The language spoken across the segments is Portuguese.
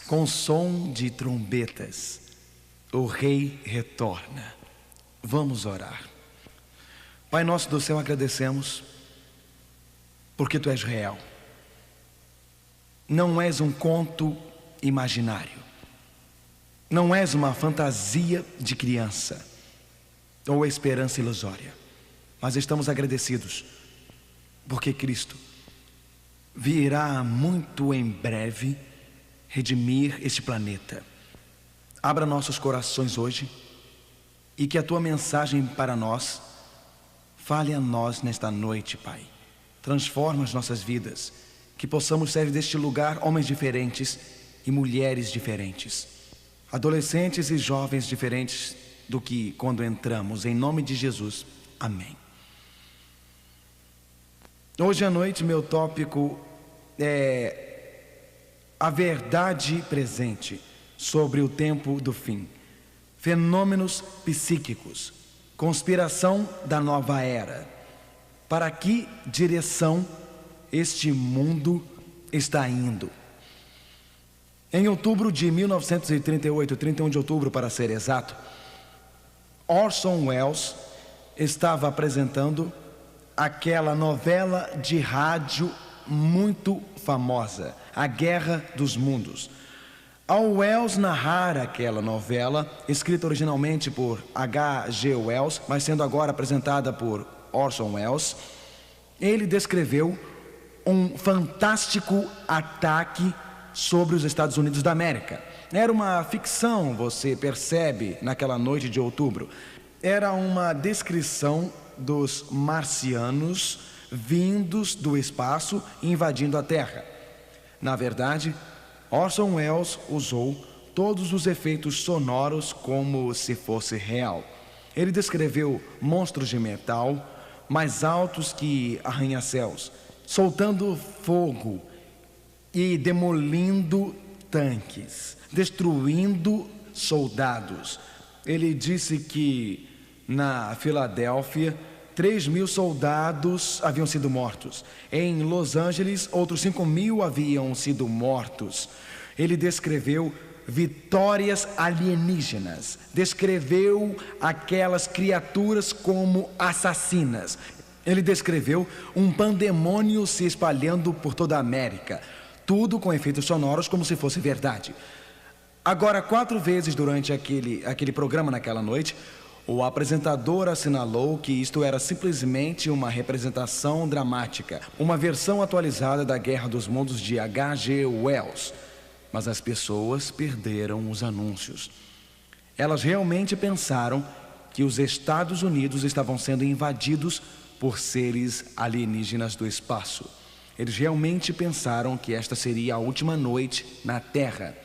Com som de trombetas, o Rei retorna. Vamos orar. Pai nosso do céu, agradecemos porque Tu és real. Não és um conto imaginário. Não és uma fantasia de criança ou esperança ilusória. Mas estamos agradecidos porque Cristo virá muito em breve redimir este planeta. Abra nossos corações hoje e que a Tua mensagem para nós fale a nós nesta noite, Pai. Transforma as nossas vidas, que possamos sair deste lugar homens diferentes e mulheres diferentes, adolescentes e jovens diferentes do que quando entramos. Em nome de Jesus, amém. Hoje à noite meu tópico é a verdade presente sobre o tempo do fim, fenômenos psíquicos, conspiração da nova era. Para que direção este mundo está indo? Em outubro de 1938, 31 de outubro para ser exato, Orson Welles estava apresentando aquela novela de rádio muito famosa, A Guerra dos Mundos. Ao Wells narrar aquela novela, escrita originalmente por H.G. Wells, mas sendo agora apresentada por Orson Welles, ele descreveu um fantástico ataque sobre os Estados Unidos da América. Era uma ficção, você percebe, naquela noite de outubro. Era uma descrição dos marcianos vindos do espaço e invadindo a Terra. Na verdade, Orson Welles usou todos os efeitos sonoros como se fosse real. Ele descreveu monstros de metal mais altos que arranha-céus, soltando fogo e demolindo tanques, destruindo soldados. Ele disse que na Filadélfia 3.000 soldados haviam sido mortos. Em Los Angeles, outros 5.000 haviam sido mortos. Ele descreveu vitórias alienígenas, descreveu aquelas criaturas como assassinas. Ele descreveu um pandemônio se espalhando por toda a América, tudo com efeitos sonoros como se fosse verdade. Agora, 4 vezes durante aquele programa naquela noite, o apresentador assinalou que isto era simplesmente uma representação dramática, uma versão atualizada da Guerra dos Mundos de H.G. Wells. Mas as pessoas perderam os anúncios. Elas realmente pensaram que os Estados Unidos estavam sendo invadidos por seres alienígenas do espaço. Eles realmente pensaram que esta seria a última noite na Terra.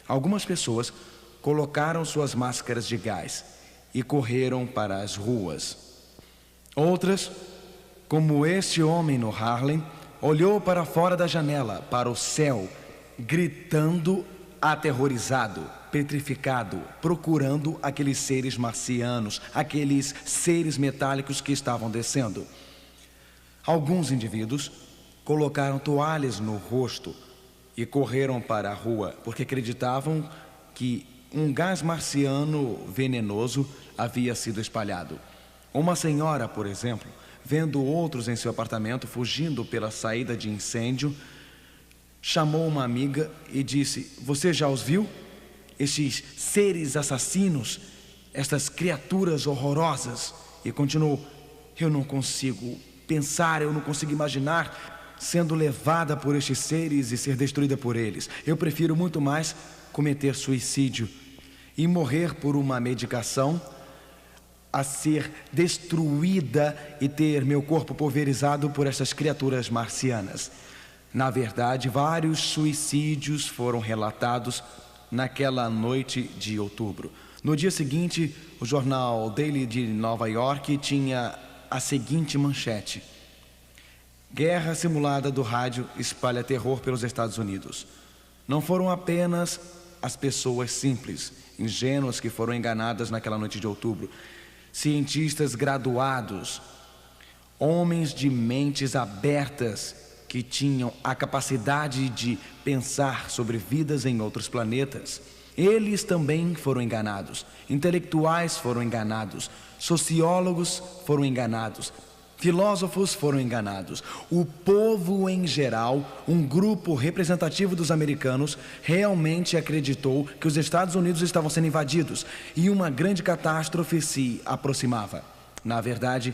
Algumas pessoas colocaram suas máscaras de gás e correram para as ruas. Outras, como este homem no Harlem, olhou para fora da janela, para o céu, gritando aterrorizado, petrificado, procurando aqueles seres marcianos, aqueles seres metálicos que estavam descendo. Alguns indivíduos colocaram toalhas no rosto e correram para a rua, porque acreditavam que um gás marciano venenoso havia sido espalhado. Uma senhora, por exemplo, vendo outros em seu apartamento fugindo pela saída de incêndio, chamou uma amiga e disse: "Você já os viu? Estes seres assassinos, estas criaturas horrorosas?" E continuou: "Eu não consigo pensar, eu não consigo imaginar sendo levada por estes seres e ser destruída por eles. Eu prefiro muito mais cometer suicídio e morrer por uma medicação a ser destruída e ter meu corpo pulverizado por essas criaturas marcianas." Na verdade, vários suicídios foram relatados naquela noite de outubro. No dia seguinte, o jornal Daily de Nova York tinha a seguinte manchete: "Guerra simulada do rádio espalha terror pelos Estados Unidos." Não foram apenas as pessoas simples, ingênuas que foram enganadas naquela noite de outubro. Cientistas graduados, homens de mentes abertas, que tinham a capacidade de pensar sobre vidas em outros planetas. Eles também foram enganados. Intelectuais foram enganados. Sociólogos foram enganados. Filósofos foram enganados. O povo em geral, um grupo representativo dos americanos, realmente acreditou que os Estados Unidos estavam sendo invadidos e uma grande catástrofe se aproximava. Na verdade,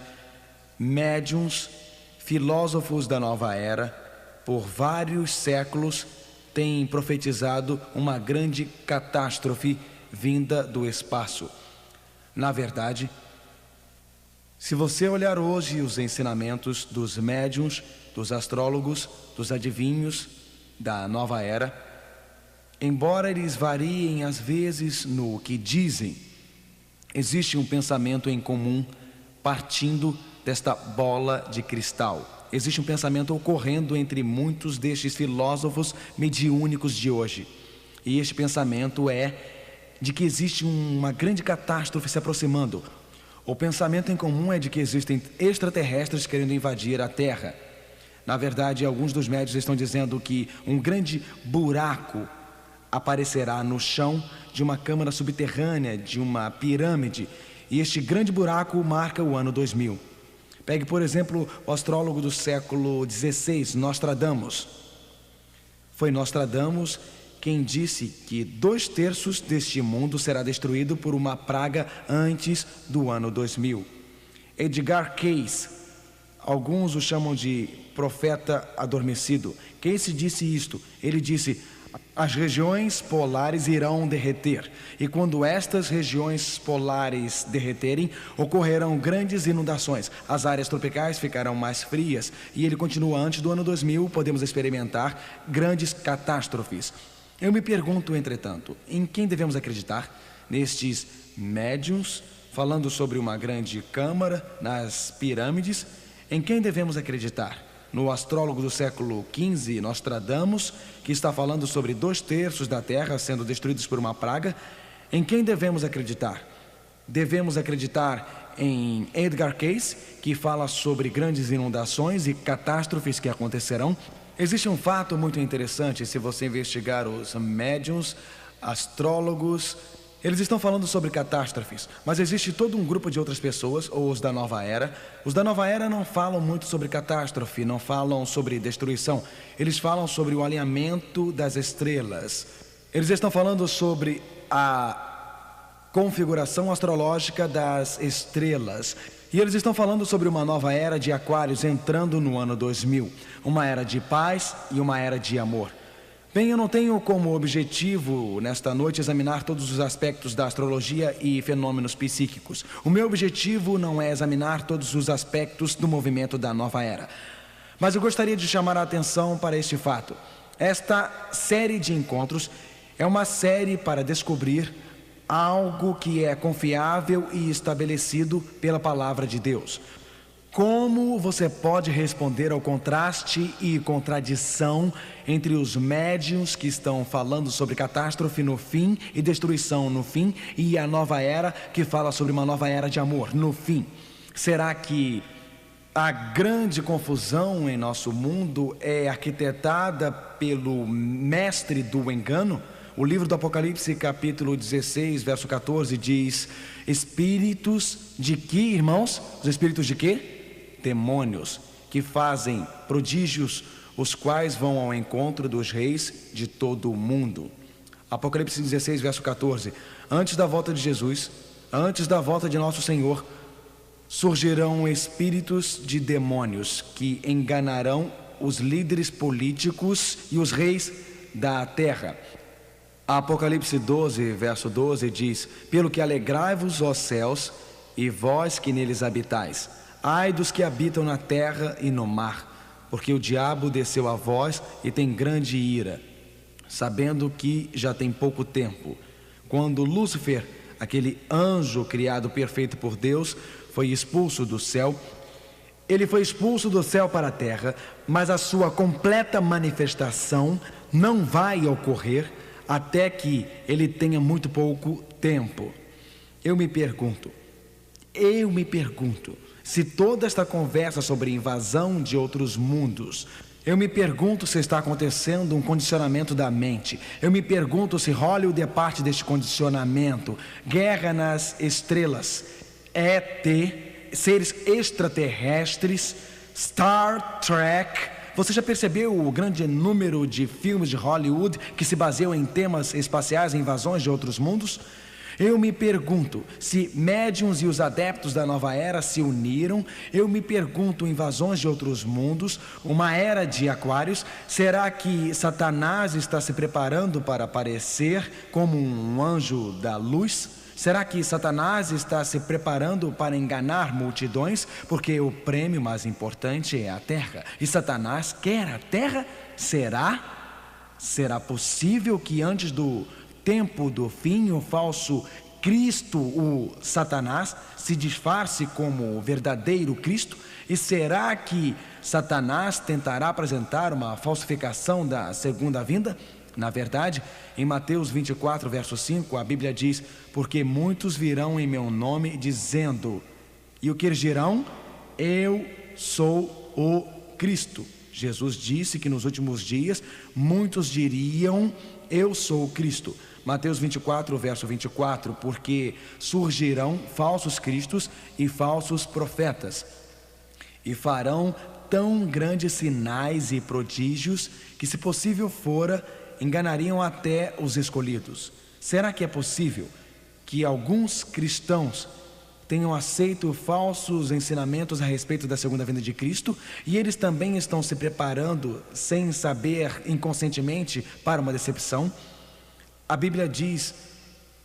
médiuns, filósofos da nova era, por vários séculos, têm profetizado uma grande catástrofe vinda do espaço. Na verdade, se você olhar hoje os ensinamentos dos médiuns, dos astrólogos, dos adivinhos da nova era, embora eles variem às vezes no que dizem, existe um pensamento em comum partindo desta bola de cristal. Existe um pensamento ocorrendo entre muitos destes filósofos mediúnicos de hoje. E este pensamento é de que existe uma grande catástrofe se aproximando. O pensamento em comum é de que existem extraterrestres querendo invadir a Terra. Na verdade, alguns dos médiuns estão dizendo que um grande buraco aparecerá no chão de uma câmara subterrânea, de uma pirâmide. E este grande buraco marca o ano 2000. Pegue, por exemplo, o astrólogo do século XVI, Nostradamus. Foi Nostradamus quem disse que 2/3 deste mundo será destruído por uma praga antes do ano 2000. Edgar Cayce, alguns o chamam de profeta adormecido. Cayce disse isto, ele disse: as regiões polares irão derreter, e quando estas regiões polares derreterem, ocorrerão grandes inundações, as áreas tropicais ficarão mais frias, e ele continua: antes do ano 2000 podemos experimentar grandes catástrofes. Eu me pergunto, entretanto, em quem devemos acreditar? Nestes médiuns, falando sobre uma grande câmara nas pirâmides? Em quem devemos acreditar? No astrólogo do século XV, Nostradamus, que está falando sobre 2/3 da Terra sendo destruídos por uma praga? Em quem devemos acreditar? Devemos acreditar em Edgar Cayce, que fala sobre grandes inundações e catástrofes que acontecerão? Existe um fato muito interessante se você investigar os médiuns, astrólogos. Eles estão falando sobre catástrofes, mas existe todo um grupo de outras pessoas, ou os da nova era. Os da nova era não falam muito sobre catástrofe, não falam sobre destruição. Eles falam sobre o alinhamento das estrelas. Eles estão falando sobre a configuração astrológica das estrelas. E eles estão falando sobre uma nova era de Aquários entrando no ano 2000. Uma era de paz e uma era de amor. Bem, eu não tenho como objetivo, nesta noite, examinar todos os aspectos da astrologia e fenômenos psíquicos. O meu objetivo não é examinar todos os aspectos do movimento da nova era. Mas eu gostaria de chamar a atenção para este fato. Esta série de encontros é uma série para descobrir algo que é confiável e estabelecido pela palavra de Deus. Como você pode responder ao contraste e contradição entre os médiuns que estão falando sobre catástrofe no fim e destruição no fim, e a nova era que fala sobre uma nova era de amor no fim? Será que a grande confusão em nosso mundo é arquitetada pelo mestre do engano? O livro do Apocalipse, capítulo 16, verso 14, diz: espíritos de que, irmãos? Os espíritos de quê? Demônios, que fazem prodígios, os quais vão ao encontro dos reis de todo o mundo. Apocalipse 16, verso 14. Antes da volta de Jesus, antes da volta de nosso Senhor, surgirão espíritos de demônios que enganarão os líderes políticos e os reis da terra. Apocalipse 12, verso 12 diz: pelo que alegrai-vos, ó céus, e vós que neles habitais. Ai dos que habitam na terra e no mar, porque o diabo desceu a vós e tem grande ira, sabendo que já tem pouco tempo. Quando Lúcifer, aquele anjo criado perfeito por Deus, foi expulso do céu, ele foi expulso do céu para a terra, mas a sua completa manifestação não vai ocorrer até que ele tenha muito pouco tempo. Eu me pergunto, se toda esta conversa sobre invasão de outros mundos Eu me pergunto se está acontecendo um condicionamento da mente. Eu me pergunto se Hollywood é parte deste condicionamento. Guerra nas Estrelas, ET, seres extraterrestres, Star Trek. Você já percebeu o grande número de filmes de Hollywood que se baseiam em temas espaciais e invasões de outros mundos? Eu me pergunto se médiuns e os adeptos da nova era se uniram. Eu me pergunto invasões de outros mundos, uma era de aquários. Será que Satanás está se preparando para aparecer como um anjo da luz? Será que Satanás está se preparando para enganar multidões? Porque o prêmio mais importante é a terra, e Satanás quer a terra? Será possível que antes do tempo do fim, o falso Cristo, o Satanás, se disfarce como o verdadeiro Cristo? E será que Satanás tentará apresentar uma falsificação da segunda vinda? Na verdade, em Mateus 24, verso 5, a Bíblia diz: porque muitos virão em meu nome dizendo, e o que eles dirão? Eu sou o Cristo. Jesus disse que nos últimos dias muitos diriam, eu sou o Cristo. Mateus 24, verso 24, porque surgirão falsos cristos e falsos profetas, e farão tão grandes sinais e prodígios, que se possível fora, enganariam até os escolhidos. Será que é possível que alguns cristãos tenham aceito falsos ensinamentos a respeito da segunda vinda de Cristo, e eles também estão se preparando, sem saber, inconscientemente, para uma decepção? A Bíblia diz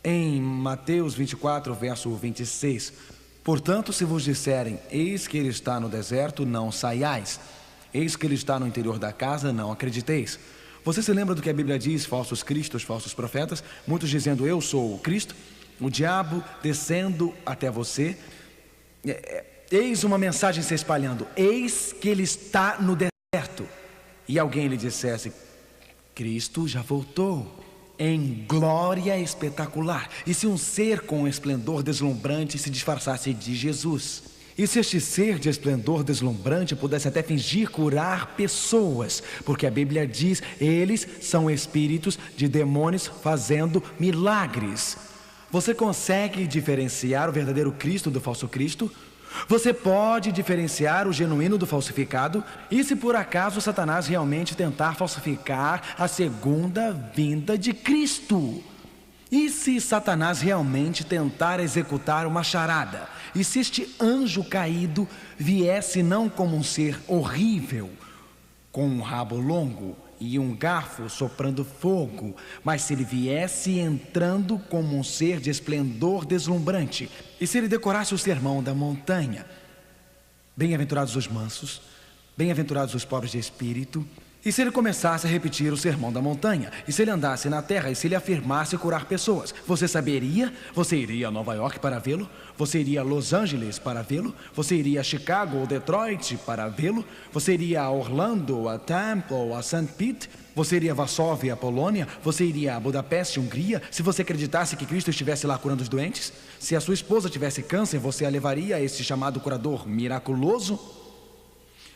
em Mateus 24, verso 26, portanto, se vos disserem, eis que ele está no deserto, não saiais, eis que ele está no interior da casa, não acrediteis. Você se lembra do que a Bíblia diz, falsos cristos, falsos profetas, muitos dizendo, eu sou o Cristo, o diabo descendo até você, eis uma mensagem se espalhando, eis que ele está no deserto, e alguém lhe dissesse, Cristo já voltou em glória espetacular. E se um ser com esplendor deslumbrante se disfarçasse de Jesus? E se este ser de esplendor deslumbrante pudesse até fingir curar pessoas? Porque a Bíblia diz, eles são espíritos de demônios fazendo milagres. Você consegue diferenciar o verdadeiro Cristo do falso Cristo? Você pode diferenciar o genuíno do falsificado? E se por acaso Satanás realmente tentar falsificar a segunda vinda de Cristo? E se Satanás realmente tentar executar uma charada? E se este anjo caído viesse não como um ser horrível, com um rabo longo e um garfo soprando fogo, mas se ele viesse entrando como um ser de esplendor deslumbrante, e se ele decorasse o sermão da montanha, bem-aventurados os mansos, bem-aventurados os pobres de espírito, e se ele começasse a repetir o sermão da montanha, e se ele andasse na terra, e se ele afirmasse curar pessoas, você saberia? Você iria a Nova York para vê-lo? Você iria a Los Angeles para vê-lo? Você iria a Chicago ou Detroit para vê-lo? Você iria a Orlando, a Tampa ou a St. Pete? Você iria a Varsóvia, a Polônia? Você iria a Budapeste, Hungria? Se você acreditasse que Cristo estivesse lá curando os doentes? Se a sua esposa tivesse câncer, você a levaria a esse chamado curador miraculoso?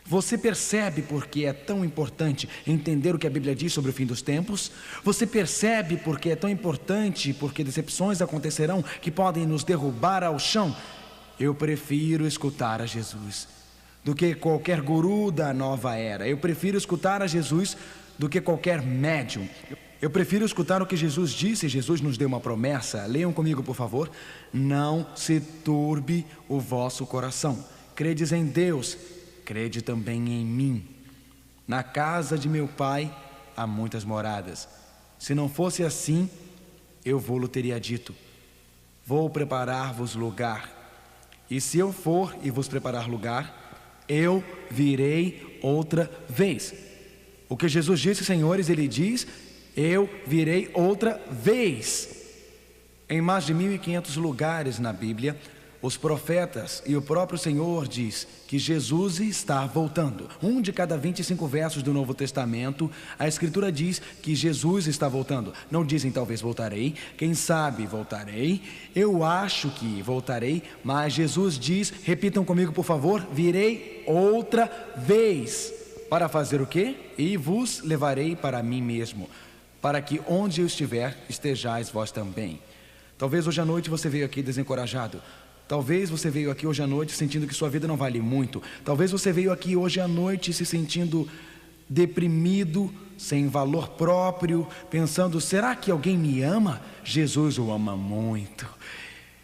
Você percebe porque é tão importante entender o que a Bíblia diz sobre o fim dos tempos? Você percebe porque é tão importante, porque decepções acontecerão que podem nos derrubar ao chão? Eu prefiro escutar a Jesus do que qualquer guru da nova era. Eu prefiro escutar a Jesus do que qualquer médium. Eu prefiro escutar o que Jesus disse. Jesus nos deu uma promessa. Leiam comigo, por favor. Não se turbe o vosso coração. Credes em Deus, crede também em mim. Na casa de meu pai há muitas moradas. Se não fosse assim, eu vou-lo teria dito. Vou preparar-vos lugar. E se eu for e vos preparar lugar, eu virei outra vez. O que Jesus disse, senhores, ele diz, eu virei outra vez. Em mais de 1.500 lugares na Bíblia, os profetas e o próprio Senhor diz que Jesus está voltando. Um de cada 25 versos do Novo Testamento, a Escritura diz que Jesus está voltando. Não dizem talvez voltarei, quem sabe voltarei, eu acho que voltarei, mas Jesus diz, repitam comigo por favor, virei outra vez. Para fazer o quê? E vos levarei para mim mesmo, para que onde eu estiver, estejais vós também. Talvez hoje à noite você veio aqui desencorajado. Talvez você veio aqui hoje à noite sentindo que sua vida não vale muito. Talvez você veio aqui hoje à noite se sentindo deprimido, sem valor próprio, pensando: será que alguém me ama? Jesus o ama muito.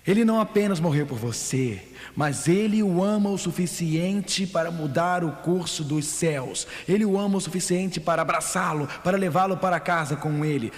Ele não apenas morreu por você, mas Ele o ama o suficiente para mudar o curso dos céus. Ele o ama o suficiente para abraçá-lo, para levá-lo para casa com Ele.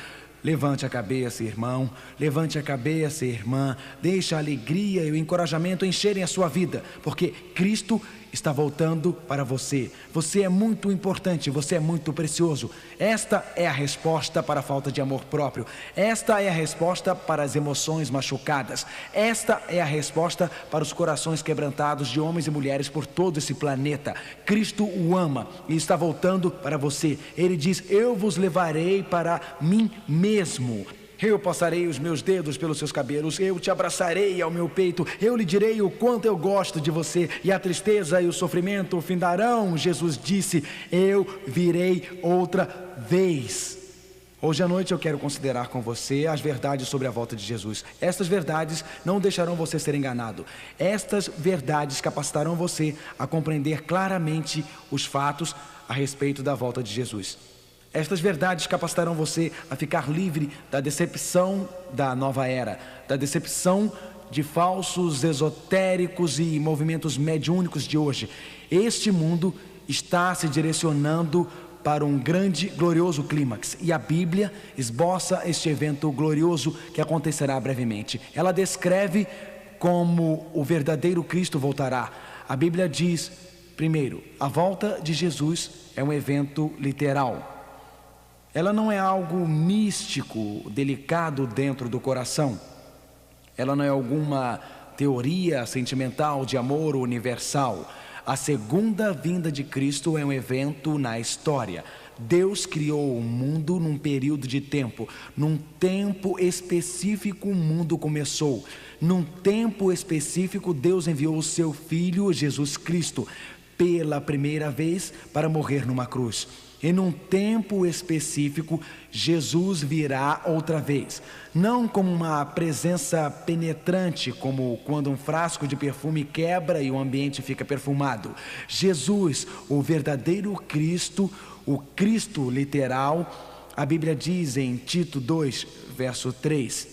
Levante a cabeça, irmão, levante a cabeça, irmã. Deixe a alegria e o encorajamento encherem a sua vida, porque Cristo está voltando para você. Você é muito importante, você é muito precioso. Esta é a resposta para a falta de amor próprio. Esta é a resposta para as emoções machucadas. Esta é a resposta para os corações quebrantados de homens e mulheres por todo esse planeta. Cristo o ama e está voltando para você. Ele diz: eu vos levarei para mim mesmo. Eu passarei os meus dedos pelos seus cabelos, eu te abraçarei ao meu peito, eu lhe direi o quanto eu gosto de você, e a tristeza e o sofrimento findarão. Jesus disse: eu virei outra vez. Hoje à noite eu quero considerar com você as verdades sobre a volta de Jesus. Estas verdades não deixarão você ser enganado. Estas verdades capacitarão você a compreender claramente os fatos a respeito da volta de Jesus. Estas verdades capacitarão você a ficar livre da decepção da nova era, da decepção de falsos esotéricos e movimentos mediúnicos de hoje. Este mundo está se direcionando para um grande, glorioso clímax, e a Bíblia esboça este evento glorioso que acontecerá brevemente. Ela descreve como o verdadeiro Cristo voltará. A Bíblia diz, primeiro, a volta de Jesus é um evento literal. Ela não é algo místico, delicado dentro do coração. Ela não é alguma teoria sentimental de amor universal. A segunda vinda de Cristo é um evento na história. Deus criou o mundo num período de tempo. Num tempo específico o mundo começou. Num tempo específico Deus enviou o seu Filho Jesus Cristo pela primeira vez para morrer numa cruz. E num tempo específico, Jesus virá outra vez. Não como uma presença penetrante, como quando um frasco de perfume quebra e o ambiente fica perfumado. Jesus, o verdadeiro Cristo, o Cristo literal, a Bíblia diz em Tito 2, verso 3,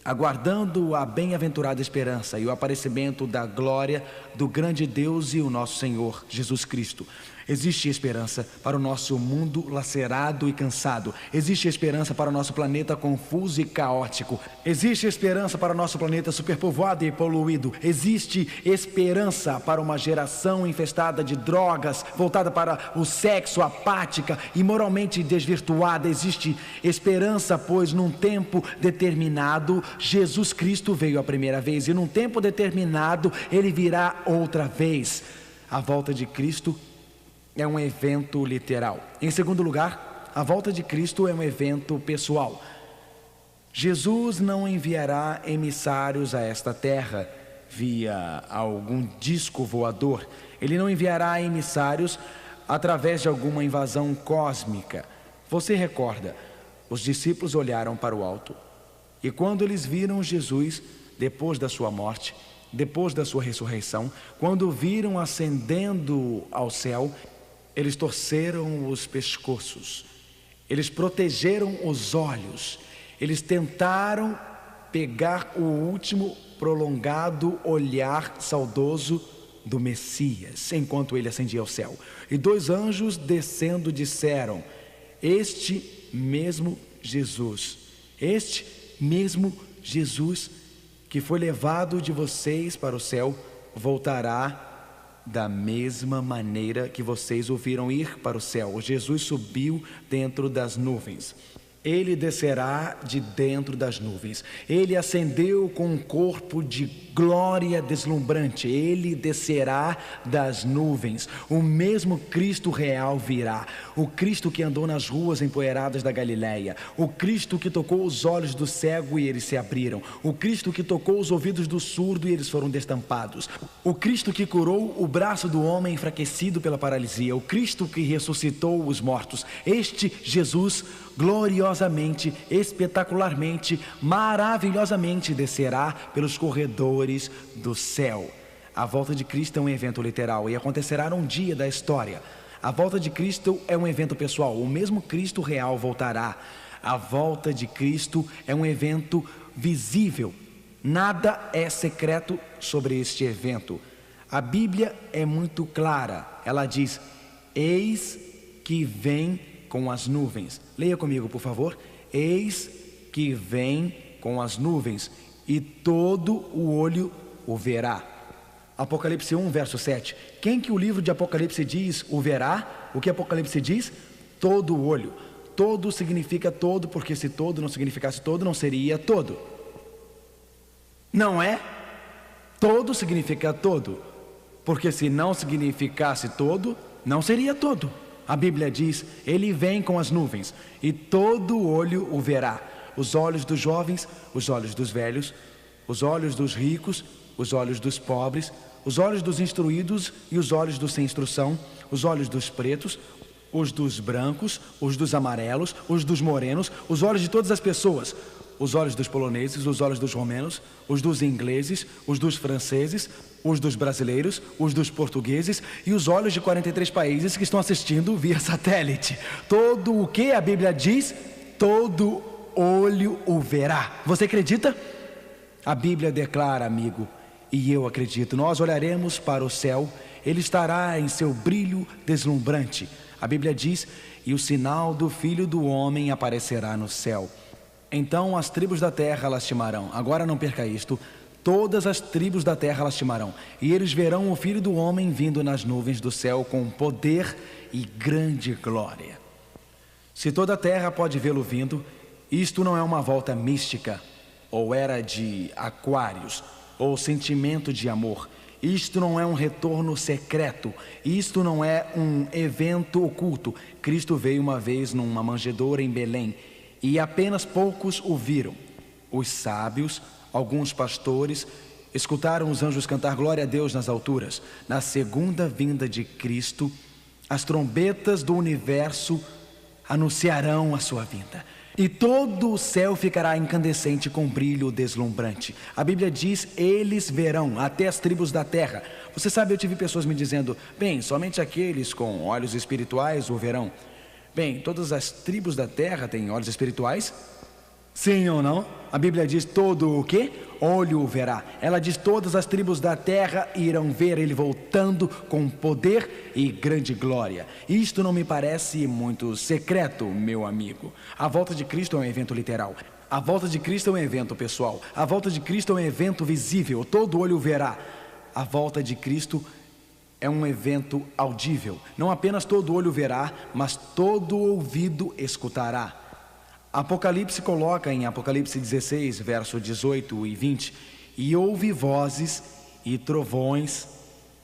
aguardando a bem-aventurada esperança e o aparecimento da glória do grande Deus e o nosso Senhor Jesus Cristo. Existe esperança para o nosso mundo lacerado e cansado. Existe esperança para o nosso planeta confuso e caótico. Existe esperança para o nosso planeta superpovoado e poluído. Existe esperança para uma geração infestada de drogas, voltada para o sexo, apática e moralmente desvirtuada. Existe esperança, pois num tempo determinado, Jesus Cristo veio a primeira vez, e num tempo determinado, Ele virá outra vez. A volta de Cristo é um evento literal. Em segundo lugar, a volta de Cristo é um evento pessoal. Jesus não enviará emissários a esta terra via algum disco voador. Ele não enviará emissários através de alguma invasão cósmica. Você recorda, os discípulos olharam para o alto, e quando eles viram Jesus depois da sua morte, depois da sua ressurreição, quando o viram ascendendo ao céu, eles torceram os pescoços, eles protegeram os olhos, eles tentaram pegar o último prolongado olhar saudoso do Messias, enquanto ele ascendia ao céu. E dois anjos descendo disseram: este mesmo Jesus que foi levado de vocês para o céu, voltará da mesma maneira que vocês o viram ir para o céu. Jesus subiu dentro das nuvens. Ele descerá de dentro das nuvens. Ele ascendeu com um corpo de glória deslumbrante. Ele descerá das nuvens. O mesmo Cristo real virá. O Cristo que andou nas ruas empoeiradas da Galileia. O Cristo que tocou os olhos do cego e eles se abriram. O Cristo que tocou os ouvidos do surdo e eles foram destampados. O Cristo que curou o braço do homem enfraquecido pela paralisia. O Cristo que ressuscitou os mortos. Este Jesus gloriosamente, espetacularmente, maravilhosamente descerá pelos corredores do céu. A volta de Cristo é um evento literal e acontecerá num dia da história. A volta de Cristo é um evento pessoal. O mesmo Cristo real voltará. A volta de Cristo é um evento visível. Nada é secreto sobre este evento. A Bíblia é muito clara. Ela diz: eis que vem com as nuvens. Leia comigo, por favor. Eis que vem com as nuvens, e todo o olho o verá. Apocalipse 1, verso 7. Quem que o livro de Apocalipse diz o verá? O que Apocalipse diz? Todo o olho. Todo significa todo, porque se todo não significasse todo, não seria todo. Não é? Todo significa todo, porque se não significasse todo, não seria todo. A Bíblia diz: ele vem com as nuvens, e todo olho o verá. Os olhos dos jovens, os olhos dos velhos, os olhos dos ricos, os olhos dos pobres, os olhos dos instruídos e os olhos dos sem instrução, os olhos dos pretos, os dos brancos, os dos amarelos, os dos morenos, os olhos de todas as pessoas, os olhos dos poloneses, os olhos dos romenos, os dos ingleses, os dos franceses, os dos brasileiros, os dos portugueses e os olhos de 43 países que estão assistindo via satélite. Todo o que a Bíblia diz, todo olho o verá. Você acredita? A Bíblia declara, amigo, e eu acredito. Nós olharemos para o céu, ele estará em seu brilho deslumbrante. A Bíblia diz: e o sinal do Filho do Homem aparecerá no céu. Então as tribos da terra lastimarão. Agora não perca isto. Todas as tribos da terra lastimarão, e eles verão o Filho do Homem vindo nas nuvens do céu com poder e grande glória. Se toda a terra pode vê-lo vindo, isto não é uma volta mística, ou era de Aquários, ou sentimento de amor. Isto não é um retorno secreto. Isto não é um evento oculto. Cristo veio uma vez numa manjedoura em Belém, e apenas poucos o viram. Os sábios, alguns pastores, escutaram os anjos cantar glória a Deus nas alturas. Na segunda vinda de Cristo, as trombetas do universo anunciarão a sua vinda, e todo o céu ficará incandescente com brilho deslumbrante. A Bíblia diz: eles verão, até as tribos da terra. Você sabe, eu tive pessoas me dizendo: bem, somente aqueles com olhos espirituais o verão. Bem, todas as tribos da terra têm olhos espirituais? Sim ou não? A Bíblia diz: todo o que? Olho o verá. Ela diz: todas as tribos da terra irão ver ele voltando com poder e grande glória. Isto não me parece muito secreto, meu amigo. A volta de Cristo é um evento literal. A volta de Cristo é um evento pessoal. A volta de Cristo é um evento visível. Todo olho o verá. A volta de Cristo é um evento audível. Não apenas todo olho verá, mas todo ouvido escutará. Apocalipse coloca em Apocalipse 16, verso 18 e 20: e houve vozes e trovões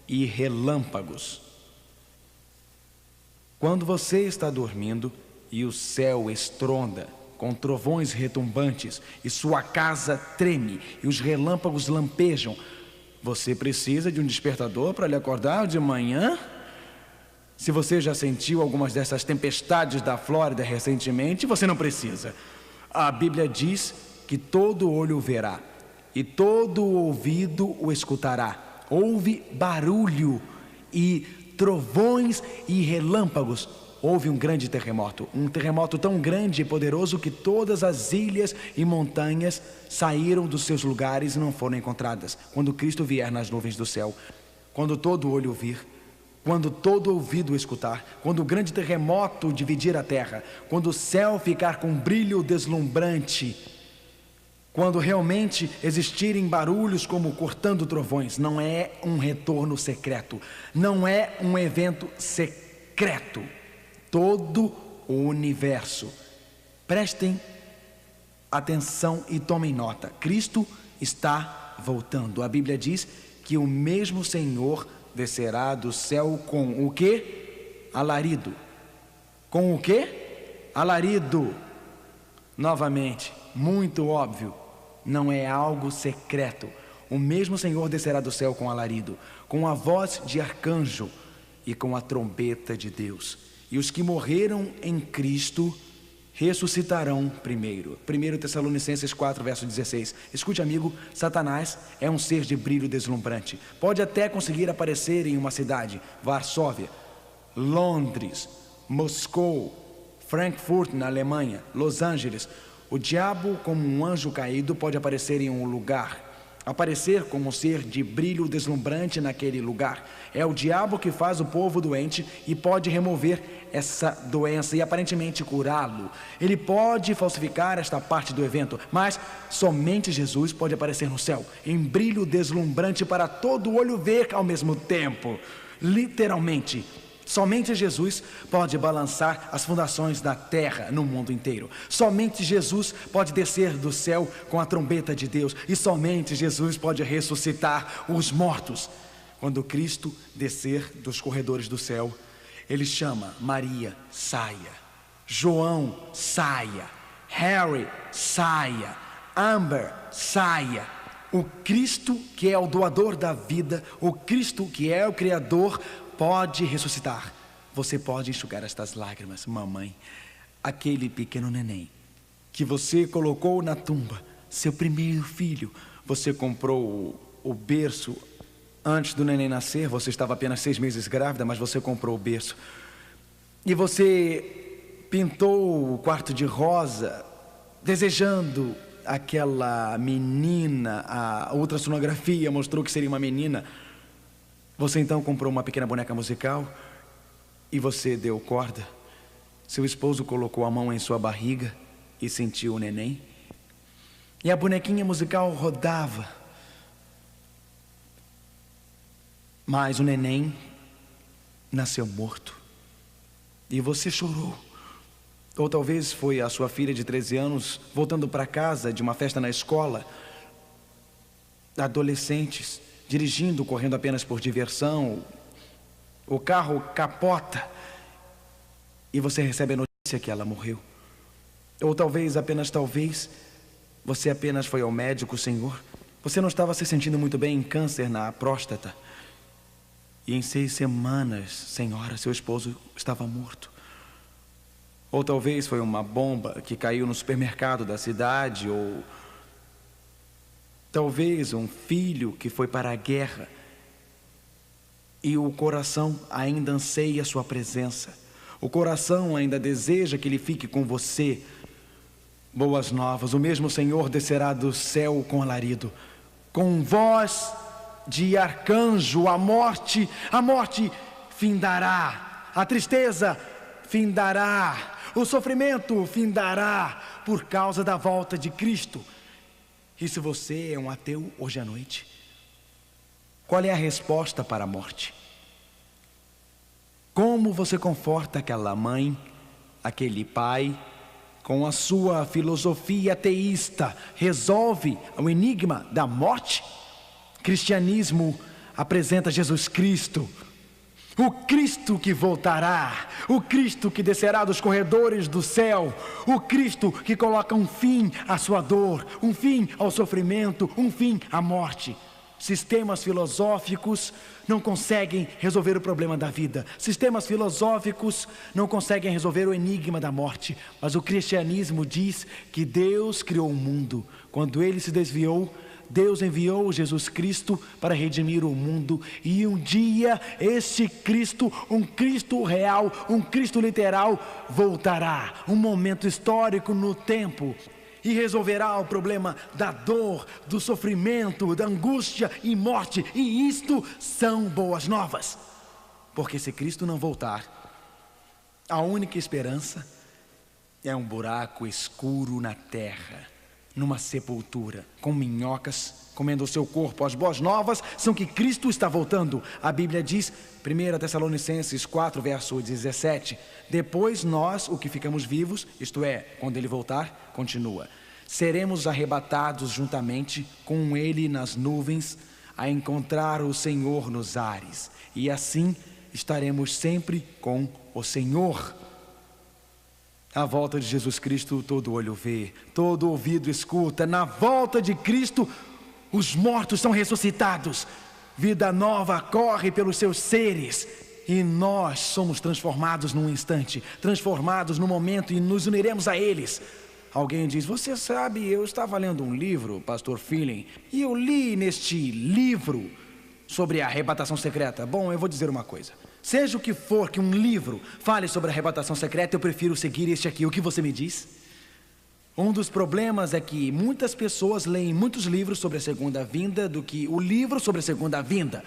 e relâmpagos. Quando você está dormindo e o céu estronda com trovões retumbantes e sua casa treme e os relâmpagos lampejam, você precisa de um despertador para lhe acordar de manhã? Se você já sentiu algumas dessas tempestades da Flórida recentemente, você não precisa. A Bíblia diz que todo olho o verá e todo ouvido o escutará. Houve barulho e trovões e relâmpagos. Houve um grande terremoto, um terremoto tão grande e poderoso que todas as ilhas e montanhas saíram dos seus lugares e não foram encontradas. Quando Cristo vier nas nuvens do céu, quando todo olho o vir, quando todo ouvido escutar, quando o grande terremoto dividir a terra, quando o céu ficar com brilho deslumbrante, quando realmente existirem barulhos como cortando trovões, não é um retorno secreto, não é um evento secreto. Todo o universo Prestem atenção e tomem nota. Cristo está voltando. A Bíblia diz que o mesmo Senhor descerá do céu com o quê? Alarido. Com o quê? Alarido. Novamente, muito óbvio, não é algo secreto. O mesmo Senhor descerá do céu com alarido, com a voz de arcanjo e com a trombeta de Deus. E os que morreram em Cristo ressuscitarão primeiro. 1 Tessalonicenses 4, verso 16. Escute, amigo, Satanás é um ser de brilho deslumbrante. Pode até conseguir aparecer em uma cidade, Varsóvia, Londres, Moscou, Frankfurt na Alemanha, Los Angeles. O diabo, como um anjo caído, pode aparecer em um lugar, aparecer como um ser de brilho deslumbrante naquele lugar. É o diabo que faz o povo doente e pode remover essa doença e aparentemente curá-lo. Ele pode falsificar esta parte do evento, mas somente Jesus pode aparecer no céu, em brilho deslumbrante para todo olho ver ao mesmo tempo. Literalmente, somente Jesus pode balançar as fundações da terra no mundo inteiro. Somente Jesus pode descer do céu com a trombeta de Deus. E somente Jesus pode ressuscitar os mortos. Quando Cristo descer dos corredores do céu, Ele chama Maria, saia. João, saia. Harry, saia. Amber, saia. O Cristo que é o doador da vida, o Cristo que é o Criador, pode ressuscitar. Você pode enxugar estas lágrimas, mamãe. Aquele pequeno neném que você colocou na tumba, seu primeiro filho. Você comprou o berço antes do neném nascer. Você estava apenas 6 meses grávida, mas você comprou o berço. E você pintou o quarto de rosa, desejando aquela menina. A ultrassonografia mostrou que seria uma menina. Você então comprou uma pequena boneca musical e você deu corda. Seu esposo colocou a mão em sua barriga e sentiu o neném. E a bonequinha musical rodava. Mas o neném nasceu morto. E você chorou. Ou talvez foi a sua filha de 13 anos voltando para casa de uma festa na escola. Adolescentes dirigindo, correndo apenas por diversão. O carro capota e você recebe a notícia que ela morreu. Ou talvez, apenas talvez, você apenas foi ao médico, Senhor. Você não estava se sentindo muito bem em câncer na próstata. E em 6 semanas, Senhora, seu esposo estava morto. Ou talvez foi uma bomba que caiu no supermercado da cidade. Ou talvez um filho que foi para a guerra e o coração ainda anseia a sua presença. O coração ainda deseja que ele fique com você. Boas novas, o mesmo Senhor descerá do céu com alarido, com voz de arcanjo. A morte findará, a tristeza findará, o sofrimento findará por causa da volta de Cristo. E se você é um ateu hoje à noite, qual é a resposta para a morte? Como você conforta aquela mãe, aquele pai, com a sua filosofia ateísta, resolve o enigma da morte? Cristianismo apresenta Jesus Cristo, o Cristo que voltará, o Cristo que descerá dos corredores do céu, o Cristo que coloca um fim à sua dor, um fim ao sofrimento, um fim à morte. Sistemas filosóficos não conseguem resolver o problema da vida. Sistemas filosóficos não conseguem resolver o enigma da morte. Mas o cristianismo diz que Deus criou o mundo. Quando ele se desviou, Deus enviou Jesus Cristo para redimir o mundo. E um dia este Cristo, um Cristo real, um Cristo literal, voltará. Um momento histórico no tempo. E resolverá o problema da dor, do sofrimento, da angústia e morte. E isto são boas novas. Porque se Cristo não voltar, a única esperança é um buraco escuro na terra. numa sepultura, com minhocas, comendo o seu corpo. As boas novas são que Cristo está voltando. A Bíblia diz, 1 Tessalonicenses 4, verso 17, depois nós, o que ficamos vivos, isto é, quando Ele voltar, continua, seremos arrebatados juntamente com Ele nas nuvens, a encontrar o Senhor nos ares, e assim estaremos sempre com o Senhor. A volta de Jesus Cristo, todo olho vê, todo ouvido escuta. Na volta de Cristo, os mortos são ressuscitados, vida nova corre pelos seus seres, e nós somos transformados num instante, transformados no momento, e nos uniremos a eles. Alguém diz, você sabe, eu estava lendo um livro, pastor Feeling, e eu li neste livro sobre a arrebatação secreta. Bom, eu vou dizer uma coisa, seja o que for que um livro fale sobre a arrebatação secreta, eu prefiro seguir este aqui. O que você me diz? Um dos problemas é que muitas pessoas leem muitos livros sobre a segunda vinda do que o livro sobre a segunda vinda.